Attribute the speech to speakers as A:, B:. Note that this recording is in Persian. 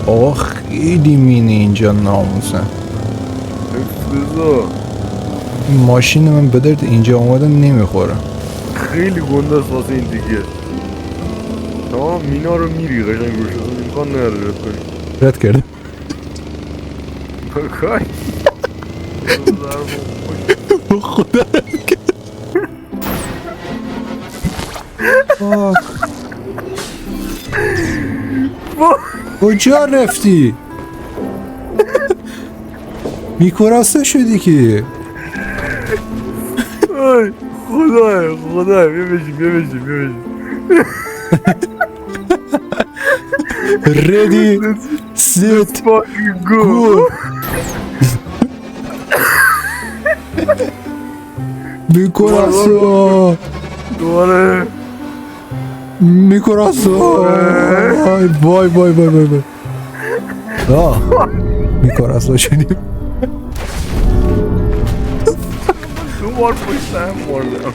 A: آقا خیلی مینه اینجا ناموسن.
B: افتضاح.
A: ماشین من به درد اینجا آمدن نمیخوره.
B: خیلی گنده است واسه این دیگه. تمام مینا رو میری قشنگ روش امکان نداره رد کنی.
A: رد کردم.
B: کای
A: خدا کجا رفتی؟ میکراسته شدی که.
B: خدای بیا
A: Ready, set,
B: go.
A: Mi corazón,
B: دوباره
A: mi corazón. Vay. Mi corazón شدیم.
B: دوبار پشت هم مردم.